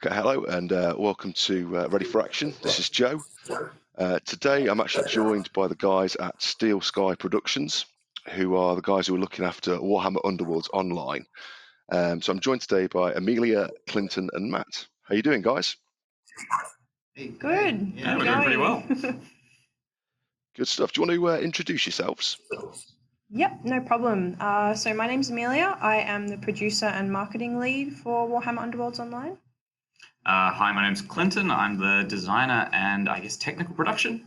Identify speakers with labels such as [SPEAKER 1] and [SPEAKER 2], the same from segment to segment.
[SPEAKER 1] Okay, hello and welcome to Ready for Action. This is Joe. Today I'm actually joined by the guys at Steel Sky Productions, who are the guys who are looking after Warhammer Underworlds Online. So I'm joined today by Amelia, Clinton and Matt. How you doing, guys?
[SPEAKER 2] Hey,
[SPEAKER 3] Good.
[SPEAKER 2] Yeah,
[SPEAKER 3] We're
[SPEAKER 2] doing pretty well.
[SPEAKER 1] Good stuff. Do you want to introduce yourselves?
[SPEAKER 3] Yep, no problem. So my name's Amelia. I am the producer and marketing lead for Warhammer Underworlds Online.
[SPEAKER 2] Hi, my name's Clinton. I'm the designer and I guess technical production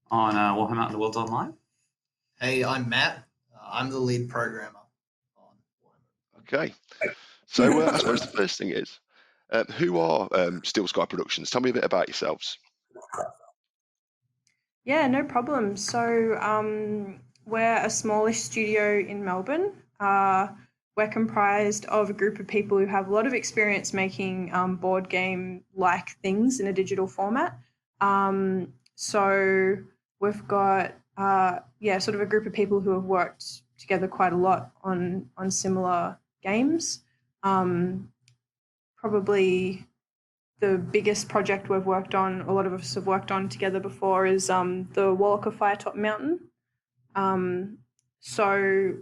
[SPEAKER 2] on Warhammer Underworlds Online.
[SPEAKER 4] Hey, I'm Matt. I'm the lead programmer on Warhammer.
[SPEAKER 1] Okay. So I suppose the first thing is, who are Steel Sky Productions? Tell me a bit about yourselves.
[SPEAKER 3] Yeah, no problem. So we're a smallish studio in Melbourne. We're comprised of a group of people who have a lot of experience making board game-like things in a digital format. So we've got, sort of a group of people who have worked together quite a lot on similar games. Probably the biggest project we've worked on, a lot of us have worked on together before, is the Warlock Firetop Mountain. So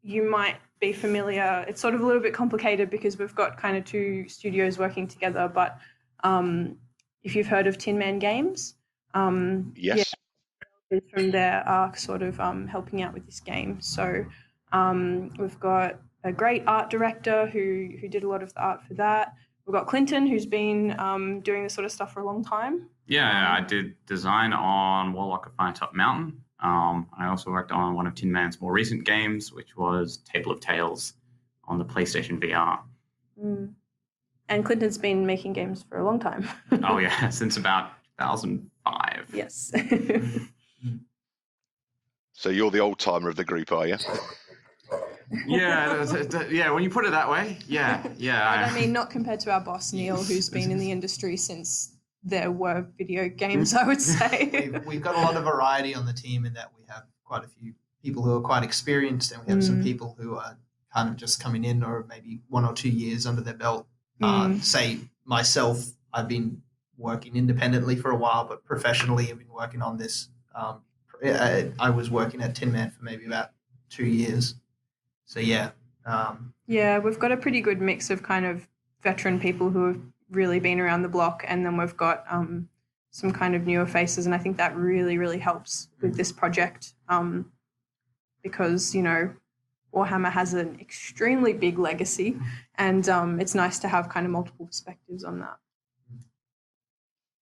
[SPEAKER 3] you might be familiar. It's sort of a little bit complicated because we've got kind of two studios working together, but if you've heard of Tin Man Games,
[SPEAKER 1] Yes.
[SPEAKER 3] Yeah, from there are sort of helping out with this game. So we've got a great art director who did a lot of the art for that. We've got Clinton, who's been doing this sort of stuff for a long time.
[SPEAKER 2] Yeah, I did design on Warlock Firetop Mountain. I also worked on one of Tin Man's more recent games, which was Table of Tales on the PlayStation VR.
[SPEAKER 3] And Clinton's been making games for a long time.
[SPEAKER 2] Oh, yeah, since about 2005.
[SPEAKER 3] Yes.
[SPEAKER 1] So you're the old timer of the group, are you?
[SPEAKER 2] Yeah, when you put it that way, yeah.
[SPEAKER 3] But I mean, not compared to our boss, Neil, who's been in the industry since there were video games, I would say.
[SPEAKER 4] We've got a lot of variety on the team in that we have quite a few people who are quite experienced, and we have some people who are kind of just coming in or maybe 1 or 2 years under their belt. Say myself, I've been working independently for a while, but professionally I've been working on this. I was working at Tin Man for maybe about 2 years. So yeah.
[SPEAKER 3] We've got a pretty good mix of kind of veteran people who have really been around the block, and then we've got some kind of newer faces, and I think that really, really helps with this project because, you know, Warhammer has an extremely big legacy, and it's nice to have kind of multiple perspectives on that.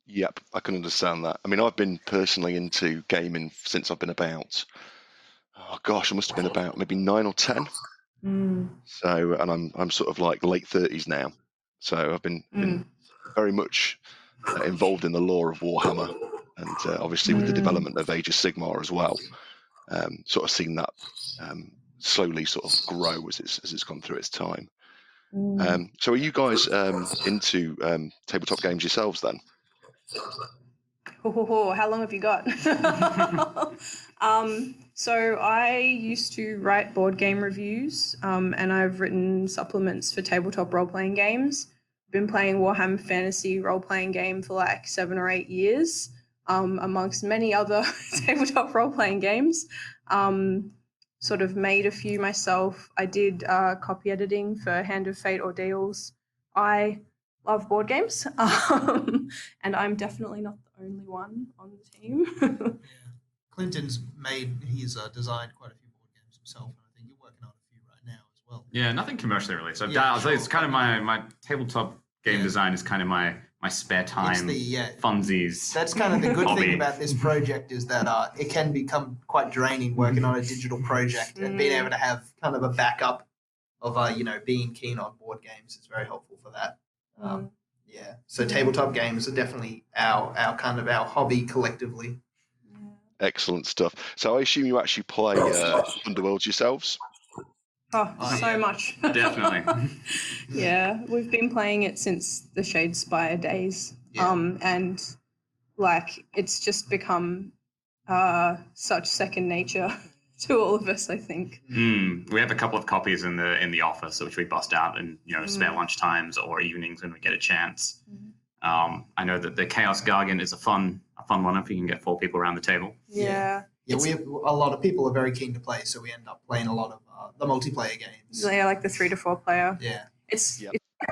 [SPEAKER 1] Yep, I can understand that. I mean, I've been personally into gaming since I've been about, I must have been about maybe 9 or 10. So, and I'm sort of like late 30s now. So I've been very much involved in the lore of Warhammer, and obviously with the development of Age of Sigmar as well. Sort of seen that slowly sort of grow as it's gone through its time. So are you guys into tabletop games yourselves then?
[SPEAKER 3] How long have you got? So I used to write board game reviews, and I've written supplements for tabletop role-playing games. I've been playing Warhammer Fantasy role-playing game for like 7 or 8 years, amongst many other tabletop role-playing games. Sort of made a few myself. I did copy editing for Hand of Fate Ordeals. I love board games, and I'm definitely not the only one on the team.
[SPEAKER 4] Clinton's he's designed quite a few board games himself, and I think you're working on a few right now as well.
[SPEAKER 2] Yeah, nothing commercially released. So
[SPEAKER 4] Sure.
[SPEAKER 2] It's kind of my tabletop game design is kind of my spare time funsies.
[SPEAKER 4] That's kind of the good thing about this project is that it can become quite draining working on a digital project, and being able to have kind of a backup of being keen on board games is very helpful for that. So tabletop games are definitely our hobby collectively.
[SPEAKER 1] Excellent stuff. So I assume you actually play Underworlds yourselves?
[SPEAKER 3] So much.
[SPEAKER 2] Definitely.
[SPEAKER 3] Yeah, we've been playing it since the Shadespire days. And like it's just become such second nature to all of us, I think.
[SPEAKER 2] We have a couple of copies in the office, which we bust out in spare lunch times or evenings when we get a chance. I know that the Chaos Gargant is a fun one if you can get 4 people around the table.
[SPEAKER 3] Yeah.
[SPEAKER 4] We have a lot of people are very keen to play, so we end up playing a lot of the multiplayer games.
[SPEAKER 3] Yeah, like the 3 to 4 player.
[SPEAKER 4] Yeah.
[SPEAKER 3] It's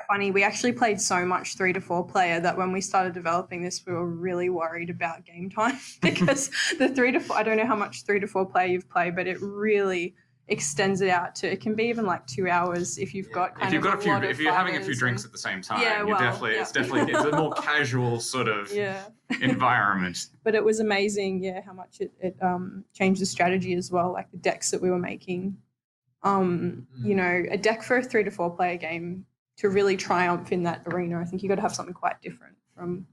[SPEAKER 3] funny. We actually played so much 3 to 4 player that when we started developing this, we were really worried about game time because the 3 to 4. I don't know how much 3 to 4 player you've played, but it really extends it out to. It can be even like 2 hours if you've got
[SPEAKER 2] if you're having a few drinks at the same time. It's definitely it's a more casual sort of environment.
[SPEAKER 3] But it was amazing, how much it changed the strategy as well, like the decks that we were making. A deck for a 3 to 4 player game to really triumph in that arena, I think you got to have something quite different from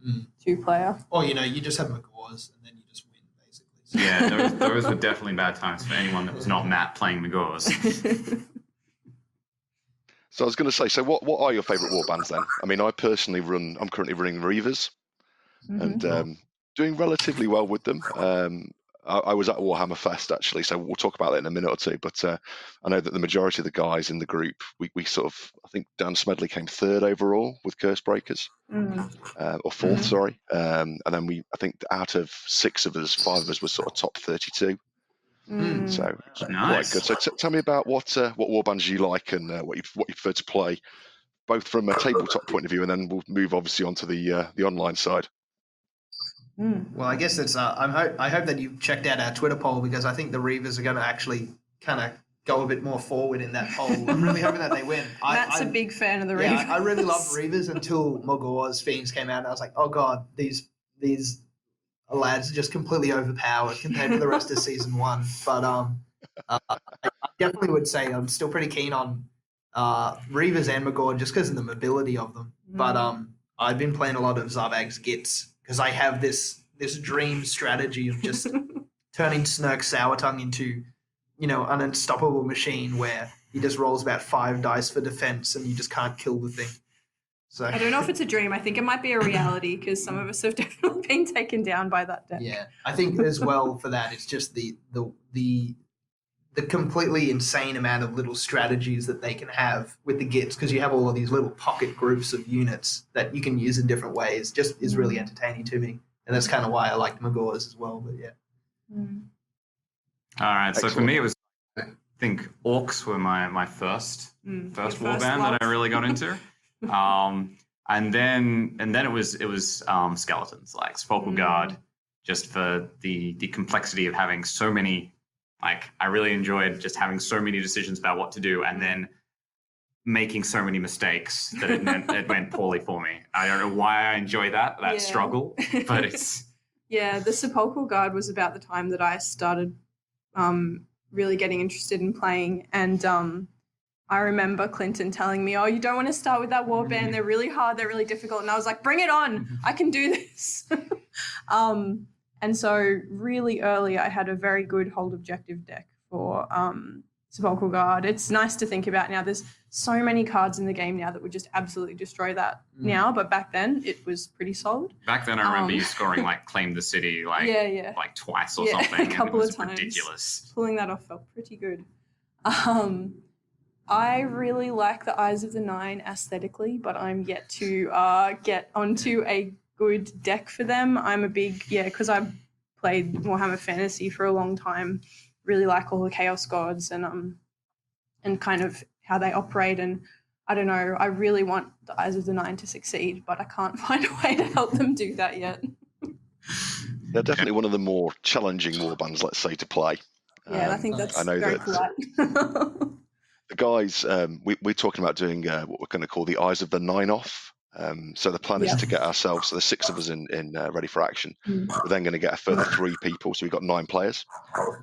[SPEAKER 3] 2 player.
[SPEAKER 4] Or you just have Magors and then you just win basically.
[SPEAKER 2] So. Yeah, those were definitely bad times for anyone that was not Matt playing Magors.
[SPEAKER 1] So I was going to say, so what are your favourite warbands then? I mean, I'm currently running Reavers, and doing relatively well with them. I was at Warhammer Fest actually, so we'll talk about that in a minute or two. But I know that the majority of the guys in the group, we sort of, I think Dan Smedley came 3rd overall with Curse Breakers, or 4th, sorry. And then I think out of 6 of us, 5 of us were sort of top 32. So it's
[SPEAKER 2] nice.
[SPEAKER 1] Quite good. So tell me about what warbands you like and what you prefer to play, both from a tabletop point of view, and then we'll move obviously onto the online side.
[SPEAKER 4] Well, I guess it's. I hope that you've checked out our Twitter poll because I think the Reavers are going to actually kind of go a bit more forward in that poll. I'm really hoping that they win.
[SPEAKER 3] Matt's a big fan of the Reavers.
[SPEAKER 4] Yeah, I really loved Reavers until Mogor's Fiends came out, and I was like, oh god, these lads are just completely overpowered compared to the rest of season 1. But I definitely would say I'm still pretty keen on Reavers and Magor just because of the mobility of them. But I've been playing a lot of Zarbag's Gits. Because I have this dream strategy of just turning Snurk Sourtongue into, an unstoppable machine where he just rolls about 5 dice for defense and you just can't kill the thing. So
[SPEAKER 3] I don't know if it's a dream. I think it might be a reality because some of us have definitely been taken down by that deck.
[SPEAKER 4] Yeah, I think as well for that, it's just the completely insane amount of little strategies that they can have with the Gits because you have all of these little pocket groups of units that you can use in different ways. Just is really entertaining to me, and that's kind of why I liked Magors as well. But
[SPEAKER 2] All right, so for me, it was I think Orcs were my first warband that I really got into, and then it was Skeletons like Sepulchral Guard, just for the complexity of having so many. Like, I really enjoyed just having so many decisions about what to do and then making so many mistakes that it went poorly for me. I don't know why I enjoy that struggle, but it's...
[SPEAKER 3] Yeah, the Sepulchral Guard was about the time that I started really getting interested in playing. And I remember Clinton telling me, you don't want to start with that warband. They're really hard. They're really difficult. And I was like, bring it on. I can do this. And so really early, I had a very good hold objective deck for Sepulchral Guard. It's nice to think about now. There's so many cards in the game now that would just absolutely destroy that now. But back then, it was pretty solid.
[SPEAKER 2] Back then, I remember you scoring like Claim the City like twice or something.
[SPEAKER 3] A couple
[SPEAKER 2] and it was
[SPEAKER 3] of times.
[SPEAKER 2] Ridiculous.
[SPEAKER 3] Pulling that off felt pretty good. I really like the Eyes of the Nine aesthetically, but I'm yet to get onto a good deck for them. I'm a big, because I've played Warhammer Fantasy for a long time, really like all the Chaos Gods and kind of how they operate. And I don't know, I really want the Eyes of the Nine to succeed, but I can't find a way to help them do that yet.
[SPEAKER 1] They're definitely one of the more challenging warbands, let's say, to play.
[SPEAKER 3] Yeah, I think that's
[SPEAKER 1] very
[SPEAKER 3] polite.
[SPEAKER 1] The guys, we're talking about doing what we're going to call the Eyes of the Nine off. So the plan is to get ourselves, so there's 6 of us in ready for action. We're then going to get a further 3 people, so we've got 9 players.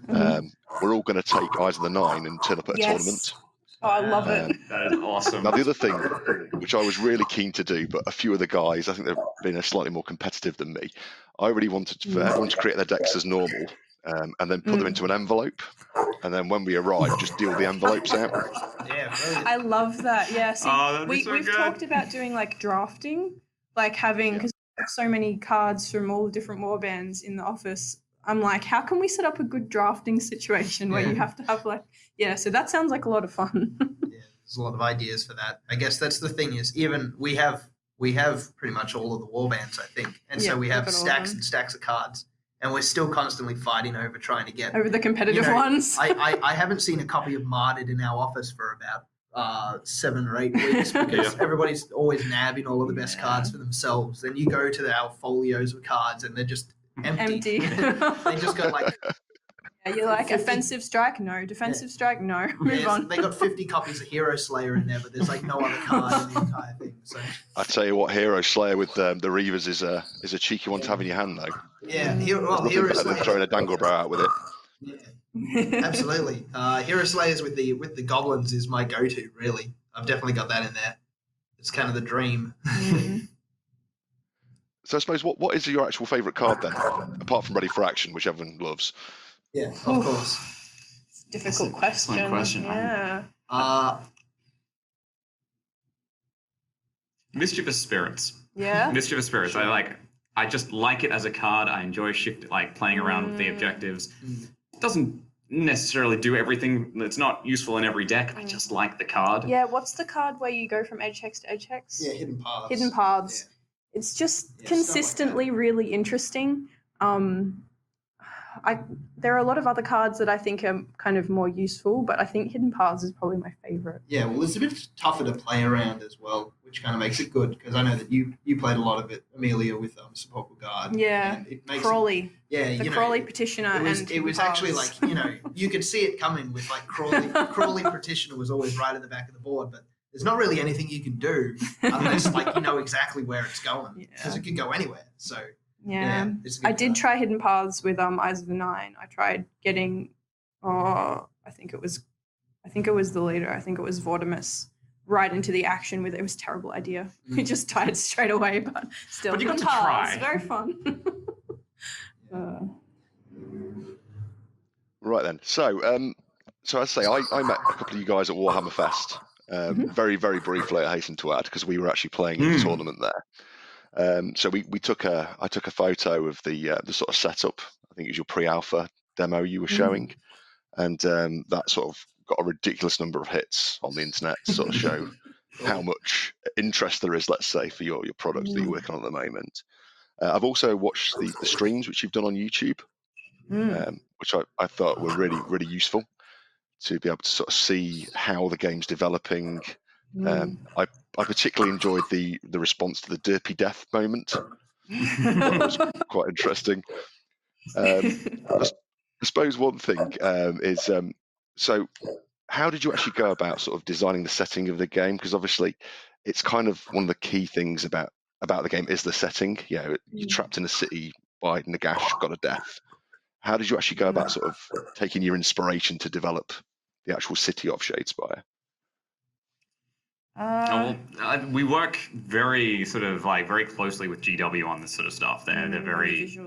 [SPEAKER 1] We're all going to take Eyes of the Nine and turn up at a tournament.
[SPEAKER 3] Oh, I love it.
[SPEAKER 2] That is awesome.
[SPEAKER 1] Now, the other thing, which I was really keen to do, but a few of the guys, I think they've been slightly more competitive than me, I really wanted to create their decks as normal. And then put them into an envelope, and then when we arrive, just deal the envelopes out.
[SPEAKER 4] Yeah, brilliant.
[SPEAKER 3] I love that. Yeah, see, we've
[SPEAKER 2] good.
[SPEAKER 3] talked about doing like drafting, like having because so many cards from all the different warbands in the office. I'm like, how can we set up a good drafting situation where you have to have like, so that sounds like a lot of fun.
[SPEAKER 4] There's a lot of ideas for that. I guess that's the thing is even we have pretty much all of the warbands, I think. And so we have stacks and stacks of cards. And we're still constantly fighting over trying to get...
[SPEAKER 3] Over the competitive ones.
[SPEAKER 4] I haven't seen a copy of Martyred in our office for about 7 or 8 weeks because everybody's always nabbing all of the best cards for themselves. Then you go to our folios of cards and they're just empty. They just got like...
[SPEAKER 3] You're like, 50, offensive strike? No. Defensive strike? No. Move on.
[SPEAKER 4] They got 50 copies of Hero Slayer in there, but there's like no other card in the entire thing. So
[SPEAKER 1] I tell you what, Hero Slayer with the Reavers is a cheeky one to have in your hand, though.
[SPEAKER 4] Yeah, Hero Slayer.
[SPEAKER 1] Throwing a Danglebrow out with it.
[SPEAKER 4] Yeah, absolutely. Hero Slayers with the goblins is my go-to. Really, I've definitely got that in there. It's kind of the dream.
[SPEAKER 1] So I suppose what is your actual favourite card then, apart from Ready for Action, which everyone loves?
[SPEAKER 4] Yeah, of course.
[SPEAKER 3] It's a difficult question. Yeah.
[SPEAKER 2] Mischievous Spirits.
[SPEAKER 3] Yeah.
[SPEAKER 2] Mischievous Spirits.
[SPEAKER 3] Sure.
[SPEAKER 2] I just like it as a card. I enjoy playing around with the objectives. It doesn't necessarily do everything. It's not useful in every deck. I just like the card.
[SPEAKER 3] Yeah, what's the card where you go from edge hex to edge hex?
[SPEAKER 4] Yeah, Hidden Paths.
[SPEAKER 3] Hidden Paths. Yeah. It's just consistently really interesting. There are a lot of other cards that I think are kind of more useful, but I think Hidden Paths is probably my favorite.
[SPEAKER 4] Yeah, well, it's a bit tougher to play around as well, which kind of makes it good because I know that you played a lot of it, Amelia, with Sepulchral Guard.
[SPEAKER 3] Yeah,
[SPEAKER 4] and it makes
[SPEAKER 3] Crawley.
[SPEAKER 4] The
[SPEAKER 3] Crawley Petitioner.
[SPEAKER 4] It was actually like, you could see it coming with like Crawley Petitioner was always right at the back of the board, but there's not really anything you can do unless like you know exactly where it's going because it could go anywhere. So.
[SPEAKER 3] Yeah, I did try Hidden Paths with Eyes of the Nine. I tried getting, I think it was the leader. I think it was Vortimus right into the action with it. It was a terrible idea. We just died straight away, but still.
[SPEAKER 2] But you got
[SPEAKER 3] Hidden
[SPEAKER 2] to
[SPEAKER 3] Paths,
[SPEAKER 2] try.
[SPEAKER 3] very fun.
[SPEAKER 1] Right then. So I say I met a couple of you guys at Warhammer Fest. Very, very briefly, I hasten to add, because we were actually playing in the tournament there. So I took a photo of the sort of setup. I think it was your pre-alpha demo you were showing, and that sort of got a ridiculous number of hits on the internet to sort of show how much interest there is, let's say, for your product that you're working on at the moment. I've also watched the streams which you've done on YouTube, which I thought were really, really useful to be able to sort of see how the game's developing. I particularly enjoyed the response to the Derpy Death moment. That was quite interesting. I suppose one thing is, so how did you actually go about sort of designing the setting of the game? Because obviously it's kind of one of the key things about the game is the setting. You're trapped in a city by Nagash, god of death. How did you actually go about sort of taking your inspiration to develop the actual city of Shadespire?
[SPEAKER 2] We work very closely with GW on this sort of stuff. They're very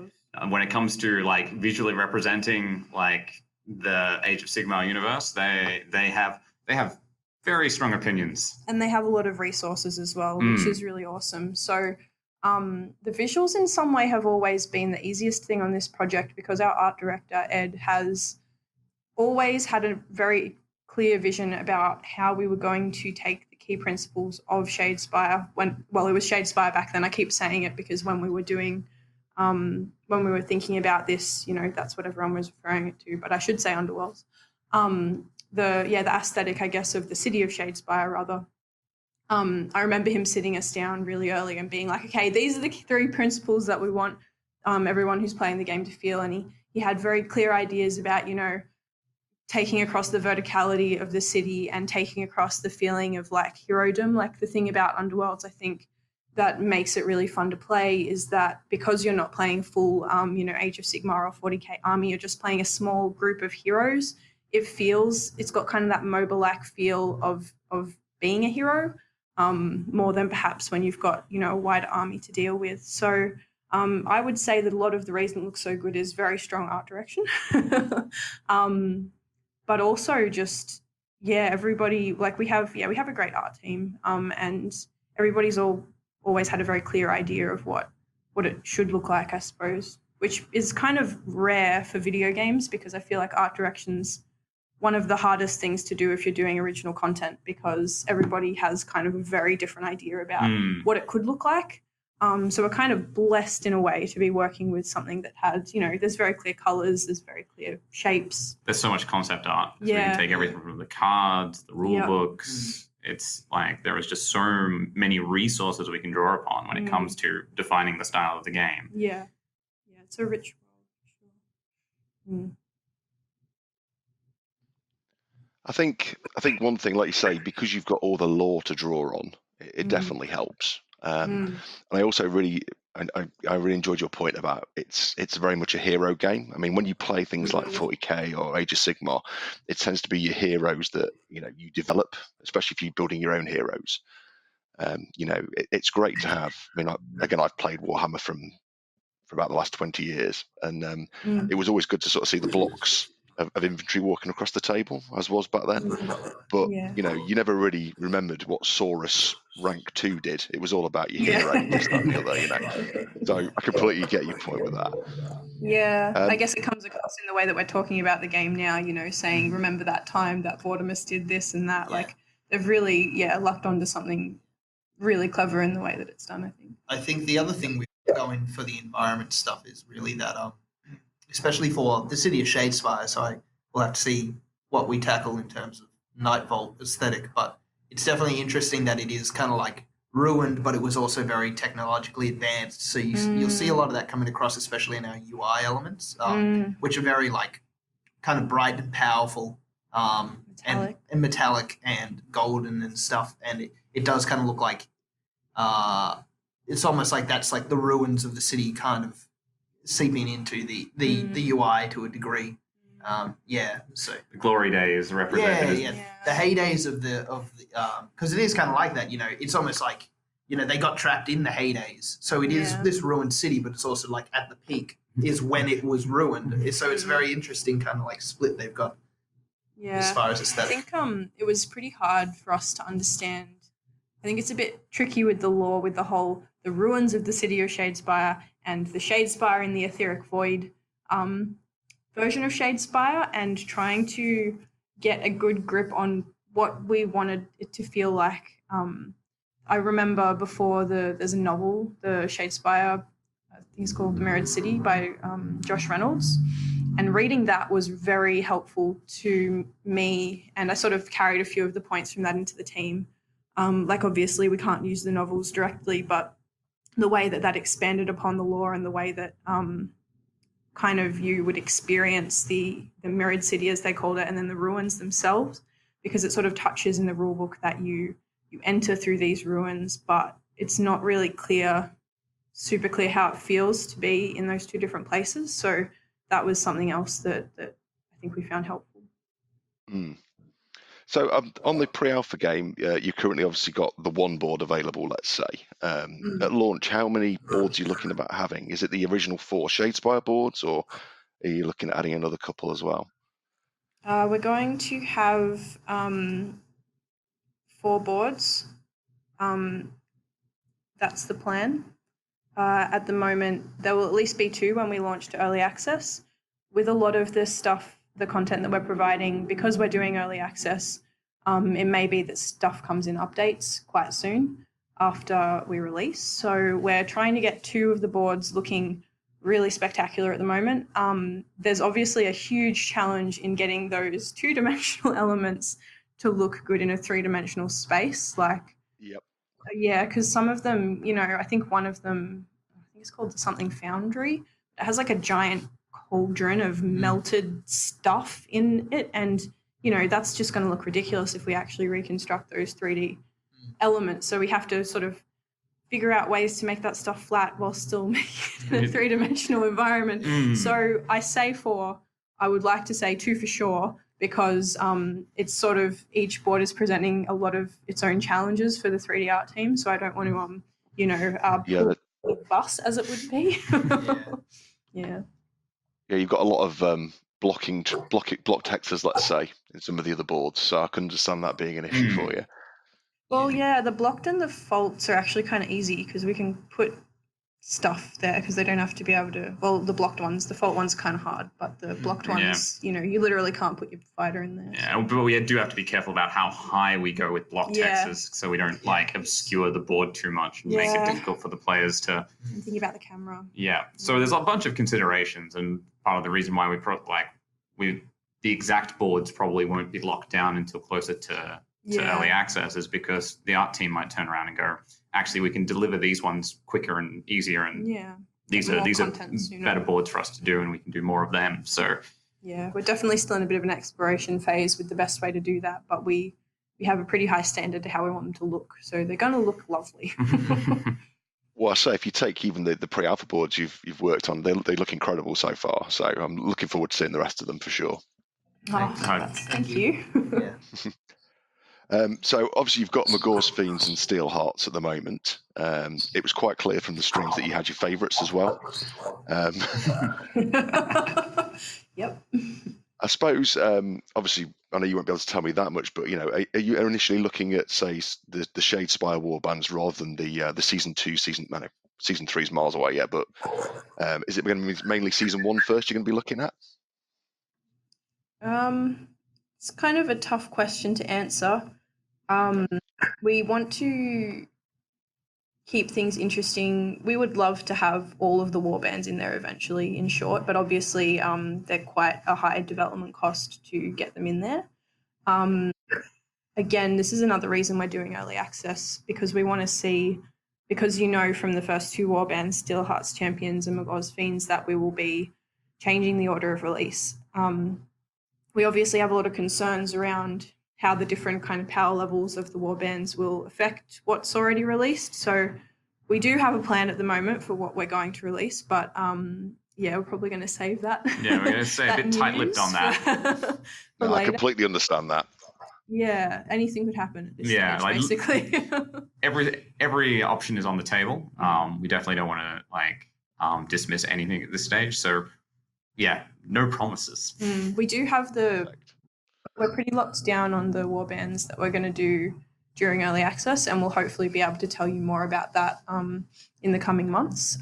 [SPEAKER 2] when it comes to like visually representing like the Age of Sigmar universe. They have very strong opinions,
[SPEAKER 3] and they have a lot of resources as well, which is really awesome. So the visuals in some way have always been the easiest thing on this project because our art director Ed has always had a very clear vision about how we were going to take the key principles of Shadespire it was Shadespire back then. I keep saying it because when we were doing when we were thinking about this, that's what everyone was referring it to, but I should say Underworlds. The aesthetic, I guess, of the city of Shadespire rather. I remember him sitting us down really early and being like, okay, these are the 3 principles that we want everyone who's playing the game to feel, and he had very clear ideas about, taking across the verticality of the city and taking across the feeling of like herodom. Like the thing about Underworlds, I think, that makes it really fun to play is that because you're not playing full, Age of Sigmar or 40k army, you're just playing a small group of heroes. It's got kind of that MOBA-like feel of being a hero, more than perhaps when you've got, a wider army to deal with. So I would say that a lot of the reason it looks so good is very strong art direction. But also just, everybody, like we have a great art team, and everybody's always had a very clear idea of what it should look like, I suppose, which is kind of rare for video games because I feel like art direction's one of the hardest things to do if you're doing original content, because everybody has kind of a very different idea about what it could look like. So we're kind of blessed in a way to be working with something that has, there's very clear colors, there's very clear shapes.
[SPEAKER 2] There's so much concept art. So you can take everything from the cards, the rule books. It's like there is just so many resources we can draw upon when it comes to defining the style of the game.
[SPEAKER 3] Yeah. Yeah, it's a rich world.
[SPEAKER 1] I think one thing, like you say, because you've got all the lore to draw on, it definitely helps. And I also really enjoyed your point about it's very much a hero game. I mean, when you play things like 40k or Age of Sigmar, it tends to be your heroes that you develop, especially if you're building your own heroes. It's great to have. I mean, I've played Warhammer for about the last 20 years, and it was always good to sort of see the blocks of infantry walking across the table, as was back then. But you never really remembered what Saurus rank 2 did. It was all about your hero, this, that, and the other, So I completely get your point with that.
[SPEAKER 3] Yeah, I guess it comes across in the way that we're talking about the game now, saying, remember that time that Vortimus did this and that. Like, they've really, lucked onto something really clever in the way that it's done, I think.
[SPEAKER 4] I think the other thing we're going for the environment stuff is really that especially for the City of Shadespire, so we'll have to see what we tackle in terms of Night Vault aesthetic, but it's definitely interesting that it is kind of like ruined, but it was also very technologically advanced, so you'll see a lot of that coming across, especially in our UI elements, which are very like kind of bright and powerful, metallic. And metallic and golden and stuff, and it does kind of look like it's almost like that's like the ruins of the city kind of seeping into the UI to a degree. So
[SPEAKER 2] the glory days represented.
[SPEAKER 4] The heydays of the because it is kind of like that. It's almost like they got trapped in the heydays. So it is this ruined city, but it's also like at the peak is when it was ruined. So it's a very interesting kind of like split they've got.
[SPEAKER 3] Yeah,
[SPEAKER 4] as far as aesthetic.
[SPEAKER 3] I think it was pretty hard for us to understand. I think it's a bit tricky with the lore, with the ruins of the City of Shadespire and the Shadespire in the Etheric Void version of Shadespire, and trying to get a good grip on what we wanted it to feel like. I remember before there's a novel, the Shadespire, I think it's called The Mirrored City by Josh Reynolds, and reading that was very helpful to me, and I sort of carried a few of the points from that into the team. Like obviously we can't use the novels directly, but the way that expanded upon the lore and the way that kind of you would experience the mirrored city, as they called it, and then the ruins themselves, because it sort of touches in the rule book that you enter through these ruins, but it's not really super clear how it feels to be in those two different places. So that was something else that I think we found helpful.
[SPEAKER 1] So on the pre-alpha game, you currently obviously got the one board available, let's say. At launch, how many boards are you looking about having? Is it the original 4 Shadespire boards, or are you looking at adding another couple as well?
[SPEAKER 3] We're going to have 4 boards. That's the plan. At the moment, there will at least be 2 when we launch to early access. With a lot of this stuff, the content that we're providing, because we're doing early access, it may be that stuff comes in updates quite soon after we release. So we're trying to get 2 of the boards looking really spectacular at the moment. There's obviously a huge challenge in getting those 2-dimensional elements to look good in a 3-dimensional space. Yeah, because some of them, I think one of them, I think it's called something Foundry. It has like a giant cauldron of melted stuff in it, and that's just going to look ridiculous if we actually reconstruct those 3D elements. So we have to sort of figure out ways to make that stuff flat while still making it in a 3-dimensional environment. So I say 4. I would like to say 2 for sure, because it's sort of each board is presenting a lot of its own challenges for the 3D art team. So I don't want to pull the bus, as it would be. Yeah.
[SPEAKER 1] Yeah, you've got a lot of block textures, let's say, in some of the other boards, so I can understand that being an issue for you.
[SPEAKER 3] Well, yeah, the blocked and the faults are actually kind of easy, because we can put stuff there because they don't have to be able to. Well, the blocked ones, the default ones, are kind of hard, but the blocked ones, you know, you literally can't put your fighter in there.
[SPEAKER 2] Yeah, but we do have to be careful about how high we go with block textures, so we don't like obscure the board too much and make it difficult for the players to.
[SPEAKER 3] I'm thinking about the camera.
[SPEAKER 2] Yeah, so there's a bunch of considerations, and part of the reason why the exact boards probably won't be locked down until closer to early access is because the art team might turn around and go, actually, we can deliver these ones quicker and easier, and these are better boards for us to do, and we can do more of them. So
[SPEAKER 3] yeah, we're definitely still in a bit of an exploration phase with the best way to do that, but we have a pretty high standard to how we want them to look, so they're going to look lovely.
[SPEAKER 1] Well, I say if you take even the pre-alpha boards you've worked on, they look incredible so far. So I'm looking forward to seeing the rest of them for sure.
[SPEAKER 3] Thank you.
[SPEAKER 1] So obviously you've got Magor's Fiends and Steel Hearts at the moment. It was quite clear from the streams that you had your favourites as well.
[SPEAKER 3] Yep.
[SPEAKER 1] I suppose, obviously, I know you won't be able to tell me that much, but, you know, are you initially looking at, say, the Shadespire warbands rather than the Season 2, Season 3 is miles away, but is it going to be mainly Season 1 first you're going to be looking at?
[SPEAKER 3] It's kind of a tough question to answer. We want to keep things interesting. We would love to have all of the warbands in there eventually, in short, but obviously they're quite a high development cost to get them in there. Again, this is another reason we're doing early access, because we want to see, because you know from the first two warbands, Steelheart's Champions and Magor's Fiends, that we will be changing the order of release. We obviously have a lot of concerns around how the different kind of power levels of the warbands will affect what's already released. So we do have a plan at the moment for what we're going to release, but we're probably going to save that.
[SPEAKER 2] Yeah, we're going to stay a bit tight-lipped on that.
[SPEAKER 1] No, I completely understand that.
[SPEAKER 3] Yeah, anything could happen at this stage, basically.
[SPEAKER 2] every option is on the table. We definitely don't want to dismiss anything at this stage. So yeah, no promises.
[SPEAKER 3] We do have we're pretty locked down on the warbands that we're going to do during early access, and we'll hopefully be able to tell you more about that in the coming months.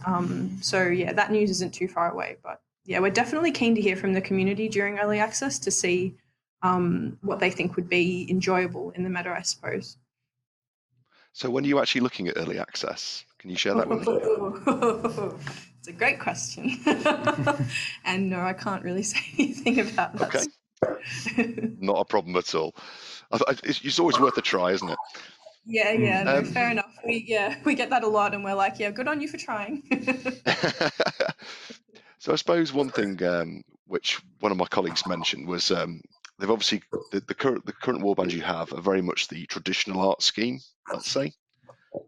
[SPEAKER 3] So yeah, that news isn't too far away, but yeah, we're definitely keen to hear from the community during early access to see what they think would be enjoyable in the meta, I suppose.
[SPEAKER 1] So when are you actually looking at early access? Can you share that with me?
[SPEAKER 3] It's a great question. And no, I can't really say anything about that.
[SPEAKER 1] Okay. Not a problem at all. It's always worth a try, isn't it?
[SPEAKER 3] Yeah, no, fair enough. We get that a lot, and we're like, yeah, good on you for trying.
[SPEAKER 1] So I suppose one thing which one of my colleagues mentioned was they've obviously the current warbands you have are very much the traditional art scheme, let's say.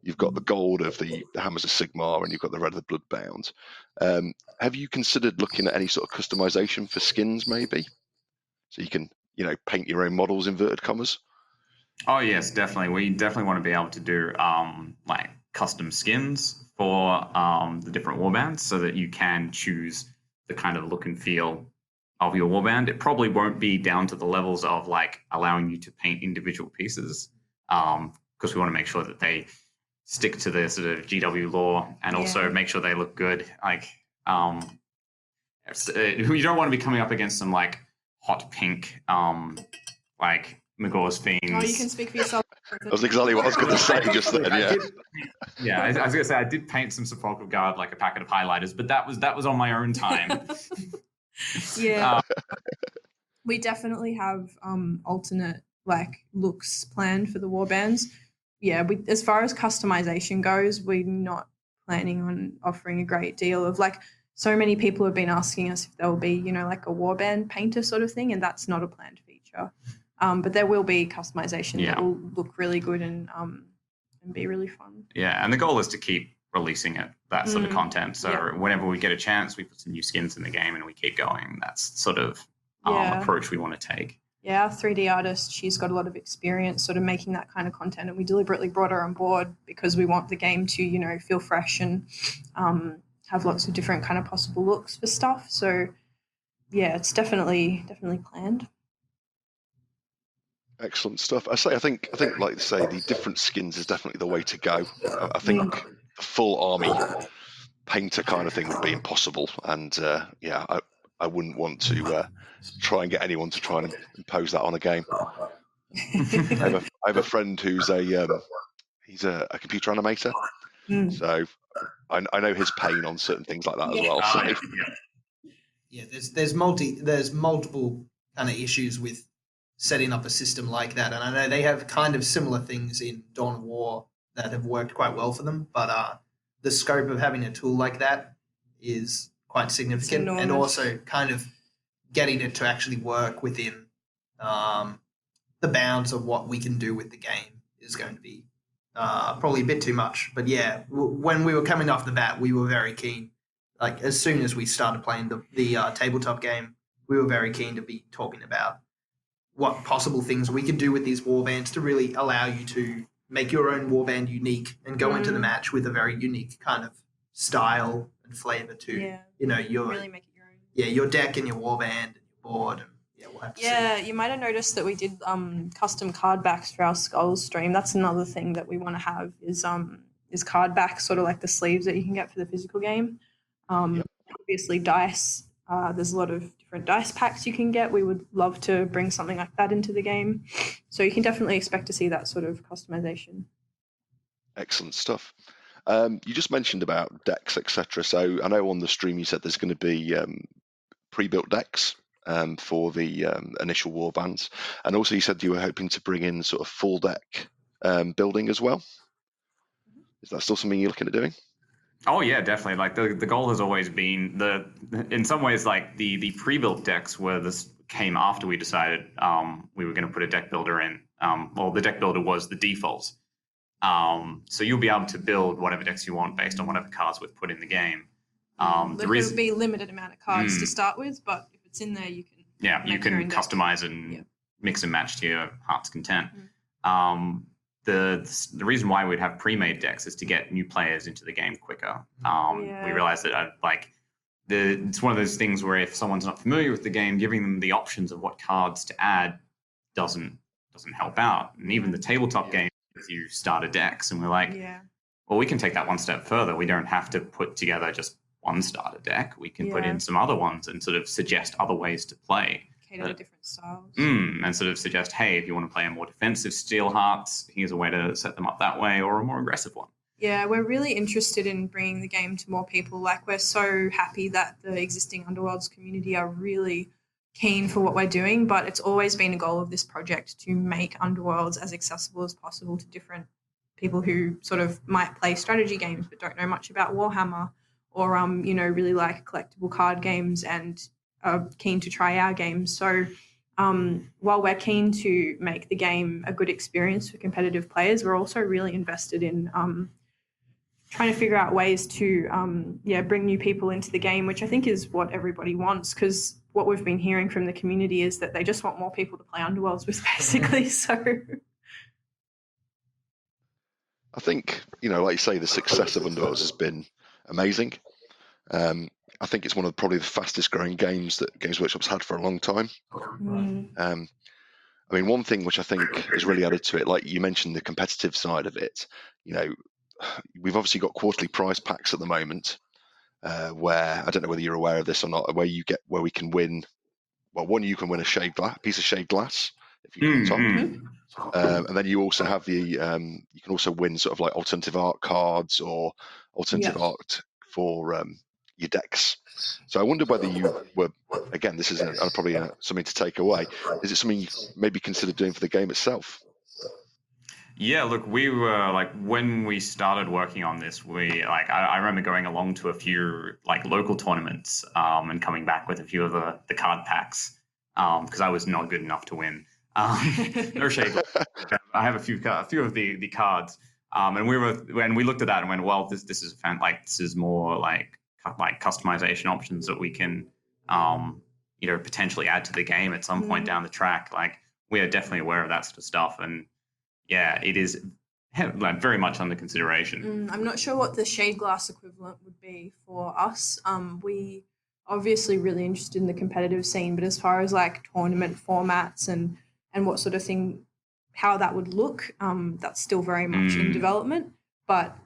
[SPEAKER 1] You've got the gold of the Hammers of Sigmar, and you've got the red of the Bloodbound. Have you considered looking at any sort of customization for skins, maybe? So you can, paint your own models, inverted commas?
[SPEAKER 2] Oh, yes, definitely. We definitely want to be able to do custom skins for the different warbands so that you can choose the kind of look and feel of your warband. It probably won't be down to the levels of allowing you to paint individual pieces because we want to make sure that they stick to the sort of GW lore and also make sure they look good. You don't want to be coming up against some hot pink, Magor's Fiends.
[SPEAKER 3] Oh, you can speak for yourself.
[SPEAKER 1] That's exactly what I was going to say just then.
[SPEAKER 2] I was going to say I did paint some Sepulchral Guard a packet of highlighters, but that was on my own time.
[SPEAKER 3] Yeah, we definitely have alternate looks planned for the warbands. Yeah, as far as customization goes, we're not planning on offering a great deal of so many people have been asking us if there will be, a warband painter sort of thing, and that's not a planned feature. But there will be customization that will look really good and be really fun.
[SPEAKER 2] Yeah, and the goal is to keep releasing that sort of content. So whenever we get a chance, we put some new skins in the game and we keep going. That's sort of approach we want to take.
[SPEAKER 3] Yeah, our 3D artist, she's got a lot of experience sort of making that kind of content, and we deliberately brought her on board because we want the game to, feel fresh and have lots of different kind of possible looks for stuff. So yeah, it's definitely planned.
[SPEAKER 1] Excellent stuff. I think like you say, the different skins is definitely the way to go. I think the full army painter kind of thing would be impossible. And I wouldn't want to try and get anyone to try and impose that on a game. I have a friend who's he's a computer animator, so I know his pain on certain things like that as well. So.
[SPEAKER 4] Yeah, there's multiple kind of issues with setting up a system like that, and I know they have kind of similar things in Dawn of War that have worked quite well for them, but the scope of having a tool like that is quite significant, and also kind of getting it to actually work within the bounds of what we can do with the game is going to be probably a bit too much. But yeah, when we were coming off the bat, we were very keen. Like as soon as we started playing the tabletop game, we were very keen to be talking about what possible things we could do with these warbands to really allow you to make your own warband unique and go into the match with a very unique kind of style and flavor to your
[SPEAKER 3] really make it your own.
[SPEAKER 4] Yeah, your deck and your warband and your board. And we'll have to see.
[SPEAKER 3] You might have noticed that we did custom card backs for our Skulls stream. That's another thing that we want to have is card backs, sort of like the sleeves that you can get for the physical game. Obviously dice. There's a lot of different dice packs you can get. We would love to bring something like that into the game. So you can definitely expect to see that sort of customization.
[SPEAKER 1] Excellent stuff. You just mentioned about decks, etc. So I know on the stream you said there's going to be pre-built decks for the initial warbands. And also you said you were hoping to bring in sort of full deck building as well. Is that still something you're looking at doing?
[SPEAKER 2] Oh yeah, definitely. Like the goal has always been in some ways like the pre-built decks where this came after we decided we were going to put a deck builder in. Well, the deck builder was the default. So you'll be able to build whatever decks you want based on whatever cards we've put in the game.
[SPEAKER 3] There will be a limited amount of cards to start with, but if it's in there, you can
[SPEAKER 2] you can customize and mix and match to your heart's content. The reason why we'd have pre-made decks is to get new players into the game quicker. We realized that it's one of those things where if someone's not familiar with the game, giving them the options of what cards to add doesn't help out. And even the tabletop game, if you start a decks, and we're like, well, we can take that one step further. We don't have to put together just one starter deck. We can put in some other ones and sort of suggest other ways to play.
[SPEAKER 3] Cater to different styles.
[SPEAKER 2] And sort of suggest, hey, if you want to play a more defensive Steel Hearts, here's a way to set them up that way, or a more aggressive one.
[SPEAKER 3] Yeah, we're really interested in bringing the game to more people. Like, we're so happy that the existing Underworlds community are really keen for what we're doing, but it's always been a goal of this project to make Underworlds as accessible as possible to different people who sort of might play strategy games but don't know much about Warhammer, or really like collectible card games and are keen to try our games. So while we're keen to make the game a good experience for competitive players, we're also really invested in trying to figure out ways to bring new people into the game, which I think is what everybody wants, because what we've been hearing from the community is that they just want more people to play Underworlds with, basically. So
[SPEAKER 1] I think, like you say, the success of Underworlds has been amazing. I think it's one of probably the fastest growing games that Games Workshop's had for a long time. I mean, one thing which I think has really added to it, like you mentioned, the competitive side of it, we've obviously got quarterly prize packs at the moment, where I don't know whether you're aware of this or not, where we can win. Well, one, you can win a piece of shaved glass if you get top. And then you also have you can also win sort of like alternative art cards or alternative art for your decks. So I wondered whether you were, again, this is probably something to take away. Is it something you maybe considered doing for the game itself?
[SPEAKER 2] Yeah, look, we were when we started working on this, I remember going along to a few local tournaments and coming back with a few of the card packs because I was not good enough to win. No shade. I have a few of the cards, and we looked at that and went, well, this is this is more like customization options that we can potentially add to the game at some point down the track. We are definitely aware of that sort of stuff, and yeah, it is very much under consideration.
[SPEAKER 3] I'm not sure what the shade glass equivalent would be for us. We obviously really interested in the competitive scene, but as far as tournament formats and what sort of thing, how that would look, that's still very much in development. But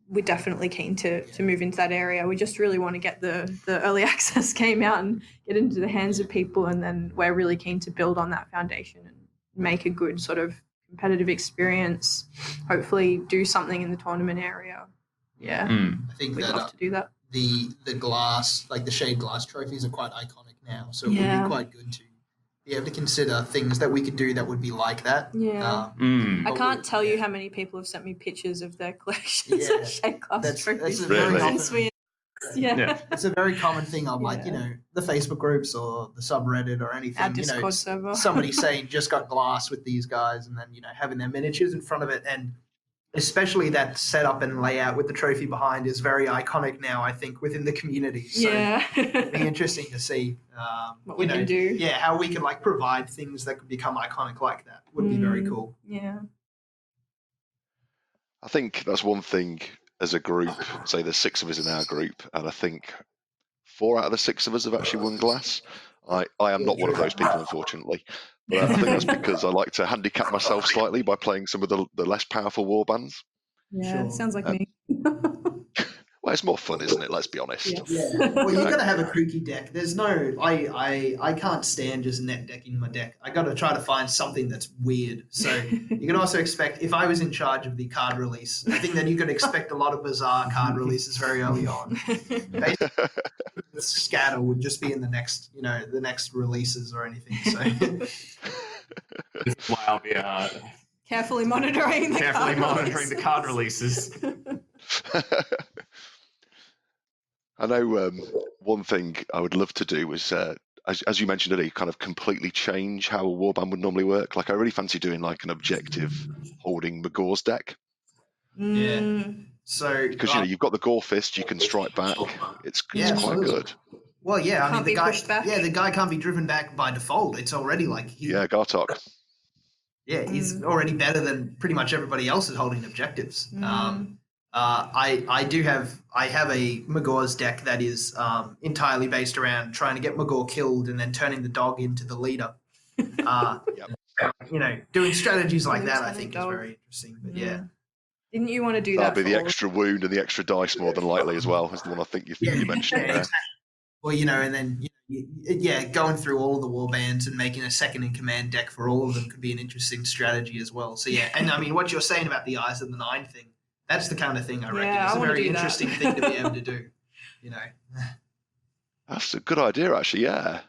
[SPEAKER 3] we're definitely keen to move into that area. We just really want to get the early access game out and get into the hands of people, and then we're really keen to build on that foundation and make a good sort of competitive experience, hopefully do something in the tournament area. Yeah.
[SPEAKER 4] I think
[SPEAKER 3] we'd love to do that.
[SPEAKER 4] The glass, like the shade glass trophies are quite iconic now, so it would be quite good to be able to consider things that we could do that would be like that.
[SPEAKER 3] Yeah. I can't tell you how many people have sent me pictures of their collections of shade glass trophies.
[SPEAKER 4] It's a very common thing on like, the Facebook groups or the subreddit or anything.
[SPEAKER 3] Our Discord server.
[SPEAKER 4] Somebody saying just got glass with these guys, and then, having their miniatures in front of it, and especially that setup and layout with the trophy behind is very iconic now, I think, within the community. So it'd be interesting to see
[SPEAKER 3] what we can do.
[SPEAKER 4] Yeah, how we can like provide things that could become iconic like that. Would be very cool.
[SPEAKER 3] Yeah.
[SPEAKER 1] I think that's one thing as a group. Say there's 6 of us in our group, and I think 4 out of the 6 of us have actually won glass. I am not one of those people, unfortunately. But I think that's because I like to handicap myself slightly by playing some of the less powerful warbands.
[SPEAKER 3] Yeah, sounds like me.
[SPEAKER 1] Well, it's more fun, isn't it? Let's be honest.
[SPEAKER 4] Yeah. Well, you got to have a kooky deck. There's no, I can't stand just net decking my deck. I got to try to find something that's weird. So you can also expect, if I was in charge of the card release, I think then you could expect a lot of bizarre card releases very early on. The scatter would just be in the next, the next releases or anything. So
[SPEAKER 2] This is why I'll be
[SPEAKER 3] carefully monitoring the
[SPEAKER 2] card releases.
[SPEAKER 1] I know one thing I would love to do is, as you mentioned earlier, kind of completely change how a warband would normally work. Like I really fancy doing like an objective holding Magor's deck.
[SPEAKER 4] Yeah. So
[SPEAKER 1] because you've got the Gore Fist, you can strike back. It's quite good.
[SPEAKER 4] Well, yeah, I mean
[SPEAKER 3] the
[SPEAKER 4] guy can't be driven back by default. It's already like
[SPEAKER 1] Gartok.
[SPEAKER 4] Yeah, he's already better than pretty much everybody else is holding objectives. I have a Magor's deck that is entirely based around trying to get Magor killed and then turning the dog into the leader. Doing strategies like that, I think, is very interesting. But yeah.
[SPEAKER 3] Didn't you want to do that?
[SPEAKER 1] That'd be the extra wound and the extra dice more than likely as well, is the one I think you mentioned there.
[SPEAKER 4] Exactly. Well, and then going through all of the warbands and making a second in command deck for all of them could be an interesting strategy as well. So yeah, and I mean, what you're saying about the Eyes of the Nine thing, that's the kind of thing I reckon is a very interesting thing to be able to do.
[SPEAKER 1] That's a good idea, actually. Yeah,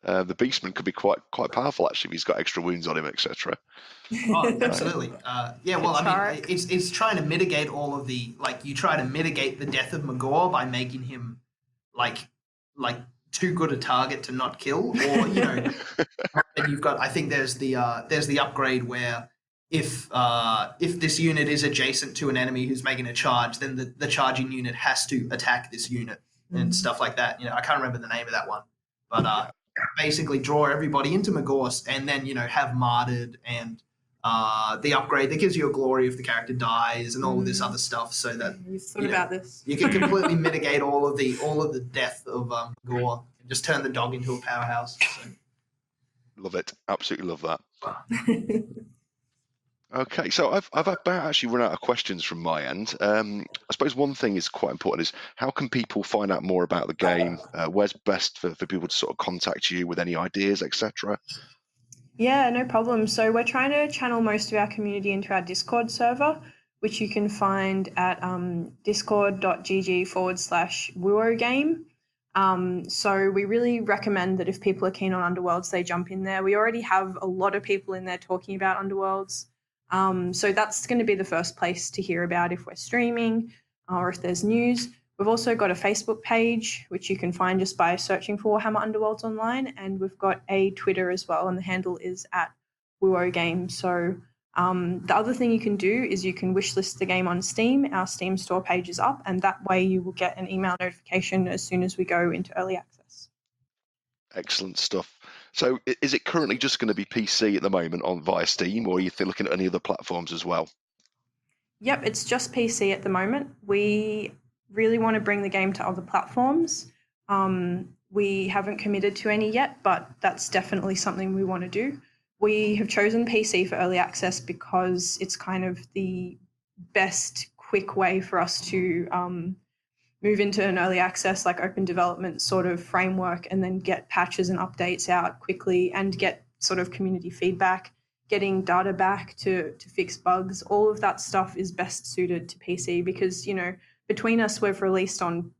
[SPEAKER 1] the Beastman could be quite powerful actually if he's got extra wounds on him, etc.
[SPEAKER 4] Oh, absolutely. Well, I mean, it's trying to mitigate all of the you try to mitigate the death of Magor by making him like too good a target to not kill, or and you've got, I think there's the upgrade where if this unit is adjacent to an enemy who's making a charge, then the charging unit has to attack this unit and stuff like that. I can't remember the name of that one, but basically draw everybody into Magor and then have martyred and the upgrade that gives you a glory if the character dies and all of this other stuff, so that
[SPEAKER 3] about this.
[SPEAKER 4] You can completely mitigate all of the death of Gore and just turn the dog into a powerhouse. So.
[SPEAKER 1] Love it, absolutely love that. Okay, so I've about actually run out of questions from my end. I suppose one thing is quite important is how can people find out more about the game? Where's best for people to sort of contact you with any ideas, etc.?
[SPEAKER 3] Yeah, no problem. So we're trying to channel most of our community into our Discord server, which you can find at discord.gg/WooOGame. So we really recommend that if people are keen on Underworlds, they jump in there. We already have a lot of people in there talking about Underworlds. So that's going to be the first place to hear about if we're streaming or if there's news. We've also got a Facebook page, which you can find just by searching for Warhammer Underworlds Online, and we've got a Twitter as well, and the handle is @WooOGame. So the other thing you can do is you can wishlist the game on Steam. Our Steam store page is up, and that way you will get an email notification as soon as we go into early access.
[SPEAKER 1] Excellent stuff. So is it currently just going to be PC at the moment via Steam, or are you looking at any other platforms as well?
[SPEAKER 3] Yep, it's just PC at the moment. We really want to bring the game to other platforms. We haven't committed to any yet, but that's definitely something we want to do. We have chosen PC for early access because it's kind of the best quick way for us to move into an early access, like open development sort of framework, and then get patches and updates out quickly and get sort of community feedback, getting data back to fix bugs. All of that stuff is best suited to PC because, you know, between us, we've released on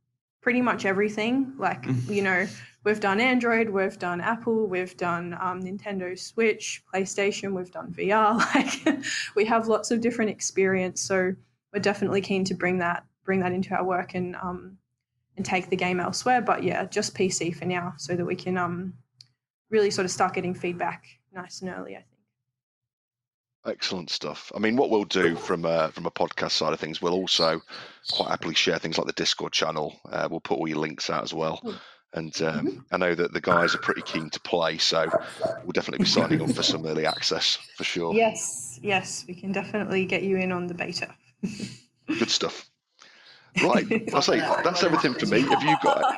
[SPEAKER 3] pretty much everything. Like, you know, we've done Android, we've done Apple, we've done Nintendo Switch, PlayStation, we've done VR. Like, we have lots of different experience. So we're definitely keen to bring that into our work and take the game elsewhere. But yeah, just PC for now, so that we can really sort of start getting feedback nice and early, I think.
[SPEAKER 1] Excellent stuff. I mean, what we'll do from a podcast side of things, we'll also quite happily share things like the Discord channel. We'll put all your links out as well. And I know that the guys are pretty keen to play, so we'll definitely be signing up for some early access for sure.
[SPEAKER 3] Yes, we can definitely get you in on the beta.
[SPEAKER 1] Good stuff. Right, I'll say that's everything for me. Have you got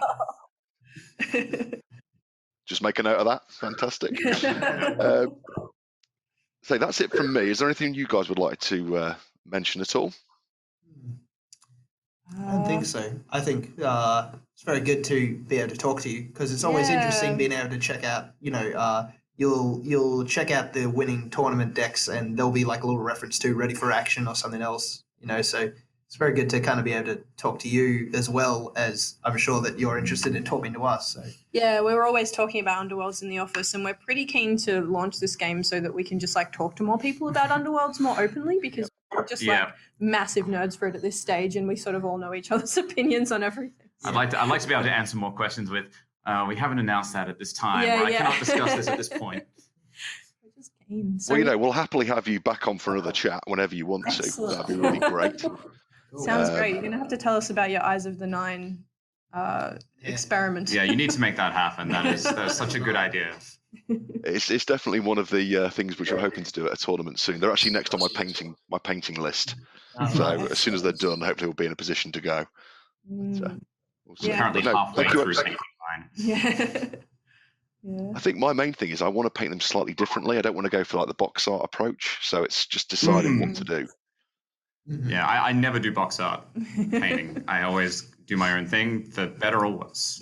[SPEAKER 1] it? Just make a note of that. Fantastic. So that's it from me. Is there anything you guys would like to mention at all?
[SPEAKER 4] I don't think so. I think it's very good to be able to talk to you because it's always interesting being able to check out, you know, you'll check out the winning tournament decks and there'll be like a little reference to ready for action or something else, you know, so it's very good to kind of be able to talk to you as well as I'm sure that you're interested in talking to us. So. Yeah,
[SPEAKER 3] we were always talking about Underworlds in the office and we're pretty keen to launch this game so that we can just like talk to more people about Underworlds more openly because we're just like massive nerds for it at this stage and we sort of all know each other's opinions on everything.
[SPEAKER 2] I'd like to be able to answer more questions with, we haven't announced that at this time, or I cannot discuss this at this point.
[SPEAKER 3] We're just keen. So
[SPEAKER 1] well, you know, we'll happily have you back on for another chat whenever you want to. That'd be really great.
[SPEAKER 3] Sounds great. You're going to have to tell us about your Eyes of the Nine experiment.
[SPEAKER 2] Yeah, you need to make that happen. That is such a good idea.
[SPEAKER 1] It's definitely one of the things which we're hoping to do at a tournament soon. They're actually next on my painting list. So as soon as they're done, hopefully we'll be in a position to go. So,
[SPEAKER 2] we're currently halfway through painting mine.
[SPEAKER 3] Yeah.
[SPEAKER 1] I think my main thing is I want to paint them slightly differently. I don't want to go for like the box art approach. So it's just deciding what to do.
[SPEAKER 2] Yeah, I never do box art painting. I always do my own thing, for better or worse.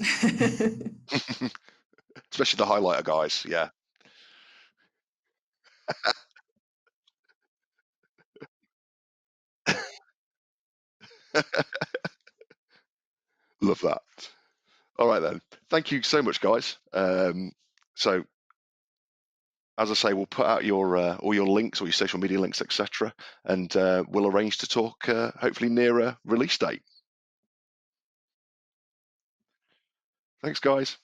[SPEAKER 1] Especially the highlighter guys, yeah. Love that. All right then. Thank you so much, guys. So, as I say, we'll put out your all your links, all your social media links, etc., and we'll arrange to talk hopefully near a release date. Thanks, guys.